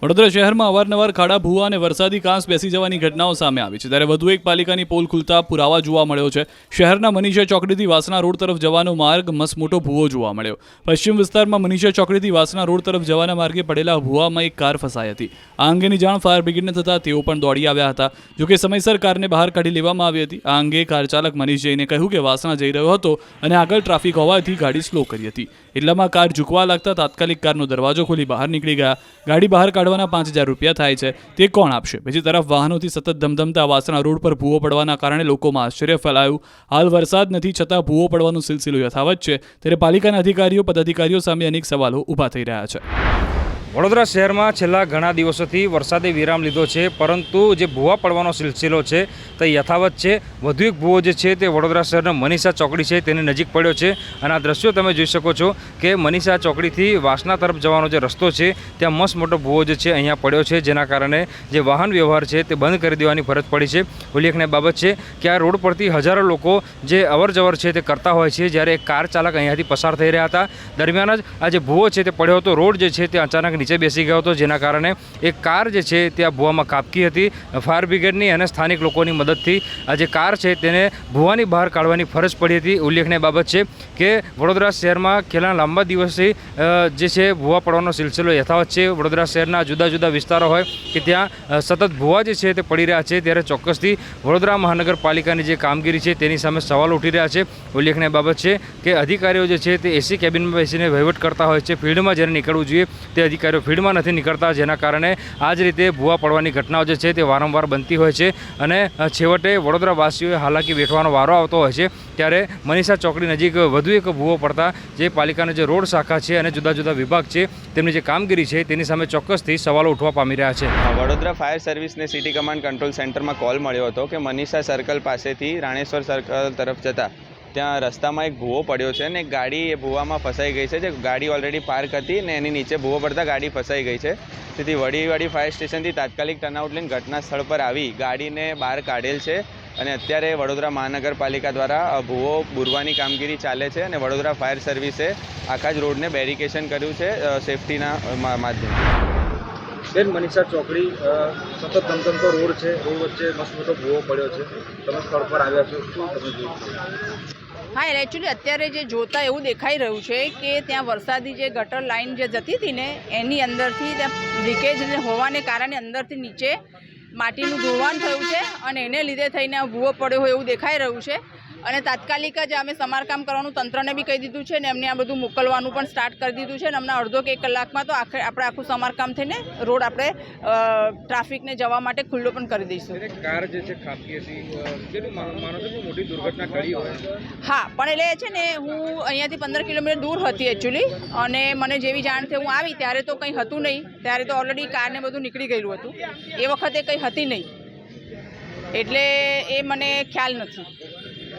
વડોદરા શહેરમાં અવારનવાર ખાડા ભૂવા અને વરસાદી કાંસ બેસી જવાની ઘટનાઓ સામે આવી છે, ત્યારે વધુ એક પાલિકાની પોલ ખુલતા પુરાવા જોવા મળ્યો છે। શહેરના મનીષા ચોકડીથી વાસણા રોડ તરફ જવાનો માર્ગ મસમોટો ભૂવો જોવા મળ્યો। પશ્ચિમ વિસ્તારમાં મનીષા ચોકડીથી વાસણા રોડ તરફ જવાના માર્ગે પડેલા ભૂવામાં એક કાર ફસાઈ હતી। આ અંગેની જાણ ફાયર બ્રિગેડને થતાં તેઓ પણ દોડી આવ્યા હતા। જોકે સમયસર કારને બહાર કાઢી લેવામાં આવી હતી। આ અંગે કાર ચાલક મનીષ જઈને કહ્યું કે વાસણા જઈ રહ્યો હતો અને આગળ ટ્રાફિક હોવાથી ગાડી સ્લો કરી હતી। એટલામાં કાર ઝૂકવા લાગતા તાત્કાલિક કારનો દરવાજો ખોલી બહાર નીકળી ગયા। ગાડી બહાર કાઢવાના 5000 રૂપિયા થાય છે, તે કોણ આપશે? બીજી તરફ વાહનોથી સતત ધમધમતા વાસણા રોડ પર ભૂવો પડવાના કારણે લોકોમાં આશ્ચર્ય ફેલાયું। હાલ વરસાદ નથી છતાં ભૂવો પડવાનો સિલસિલો યથાવત છે, ત્યારે પાલિકાના અધિકારીઓ પદાધિકારીઓ સામે અનેક સવાલો ઊભા થઈ રહ્યા છે। વડોદરા શહેરમાં છેલ્લા ઘણા દિવસોથી વરસાદે વિરામ લીધો છે, પરંતુ જે ભૂવા પડવાનો સિલસિલો છે તે યથાવત છે। વધુ એક ભૂવો જે છે તે વડોદરા શહેરના મનીષા ચોકડી છે તેની નજીક પડ્યો છે અને આ દ્રશ્યો તમે જોઈ શકો છો કે મનીષા ચોકડીથી વાસણા તરફ જવાનો જે રસ્તો છે ત્યાં મસ્ત મોટો ભૂવો જે છે અહીંયા પડ્યો છે, જેના કારણે જે વાહન વ્યવહાર છે તે બંધ કરી દેવાની ફરજ પડી છે। ઉલ્લેખનીય બાબત છે કે આ રોડ પરથી હજારો લોકો જે અવરજવર છે તે કરતા હોય છે, જ્યારે એક કાર ચાલક અહીંયાથી પસાર થઈ રહ્યા હતા દરમિયાન જ આ જે ભૂવો છે તે પડ્યો હતો। રોડ જે છે તે અચાનક નીચે બેસી ગયો હતો, જેના કારણે એક કાર જે છે તે આ ભૂવામાં કાપકી હતી। ફાયર બ્રિગેડની અને સ્થાનિક લોકોની મદદથી આ જે કાર છે તેને ભૂવાની બહાર કાઢવાની ફરજ પડી હતી। ઉલ્લેખનીય બાબત છે કે વડોદરા શહેરમાં છેલ્લા લાંબા દિવસથી જે છે ભૂવા પડવાનો સિલસિલો યથાવત છે। વડોદરા શહેરના જુદા જુદા વિસ્તારો હોય કે ત્યાં સતત ભૂવા જે છે તે પડી રહ્યા છે, ત્યારે ચોક્કસથી વડોદરા મહાનગરપાલિકાની જે કામગીરી છે તેની સામે સવાલ ઉઠી રહ્યા છે। ઉલ્લેખનીય બાબત છે કે અધિકારીઓ જે છે તે એસી કેબિનમાં બેસીને વહીવટ કરતા હોય છે, ફિલ્ડમાં જ્યારે નીકળવું જોઈએ તે અધિકારીઓ ફિલ્ડમાં નથી નીકળતા, જેના કારણે આ જ રીતે ભૂવા પડવાની ઘટનાઓ જે છે તે વારંવાર બનતી હોય છે અને છેવટે વડોદરાવાસીઓએ હાલાકી વેઠવાનો વારો આવતો હોય છે। ત્યારે મનીષા ચોકડી નજીક વધુ એક ભૂવો પડતા જે પાલિકાના જે રોડ શાખા છે અને જુદા જુદા વિભાગ છે તેમની જે કામગીરી છે તેની સામે ચોક્કસથી સવાલો ઉઠવા પામી રહ્યા છે। વડોદરા ફાયર સર્વિસને સિટી કમાન્ડ કંટ્રોલ સેન્ટરમાં કોલ મળ્યો હતો કે મનીષા સર્કલ પાસેથી રાણેશ્વર સર્કલ તરફ જતા ત્યાં રસ્તામાં એક ભૂવો પડ્યો છે અને એક ગાડી એ ભૂવામાં ફસાઈ ગઈ છે। જે ગાડી ઓલરેડી પાર્ક હતી ને એની નીચે ભૂવો પડતા ગાડી ફસાઈ ગઈ છે, તેથી વડીવાડી ફાયર સ્ટેશનથી તાત્કાલિક ટર્નઆઉટ લઈને ઘટના સ્થળ પર આવી ગાડીને બહાર કાઢેલ છે અને અત્યારે વડોદરા મહાનગરપાલિકા દ્વારા ભૂવો બુરવાની કામગીરી ચાલે છે અને વડોદરા ફાયર સર્વિસે આખા જ રોડને બેરિકેશન કર્યું છે સેફટીના માધ્યમથી। બેન, મનીષા ચોકડી સતત ધમધમતો રોડ છે, રોડ વચ્ચે મસ્ત મોટો ભૂવો પડ્યો છે, તમે સ્થળ પર આવ્યા છો, શું તમે જોયું? હા, એકચ્યુઅલી અત્યારે જે જોતા એવું દેખાઈ રહ્યું છે કે ત્યાં વરસાદી જે ગટર લાઇન જે જતી હતી ને એની અંદરથી ત્યાં લીકેજ હોવાને કારણે અંદરથી નીચે માટીનું ધોવાણ થયું છે અને એને લીધે થઈને આ ભૂવો પડ્યો હોય એવું દેખાઈ રહ્યું છે અને તાત્કાલિક જ અમે સમારકામ કરવાનું તંત્રને બી કહી દીધું છે ને એમને આ બધું મોકલવાનું પણ સ્ટાર્ટ કરી દીધું છે અને અમને અડધો કે 1 કલાકમાં તો આપણે આખું સમારકામ થઈને રોડ આપણે ટ્રાફિકને જવા માટે ખુલ્લો પણ કરી દઈશું। કાર જે છે ખાબકી હતી, કેટલું માનો છો કે મોટી દુર્ઘટના ટળી હોય? હા, પણ એટલે છે ને હું અહીંયાથી 15 કિલોમીટર દૂર હતી એકચ્યુઅલી અને મને જેવી જાણ થઈ હું આવી ત્યારે તો કંઈ હતું નહીં, ત્યારે તો ઓલરેડી કારને બધું નીકળી ગયેલું હતું, એ વખતે કંઈ હતી નહીં એટલે એ મને ખ્યાલ નથી।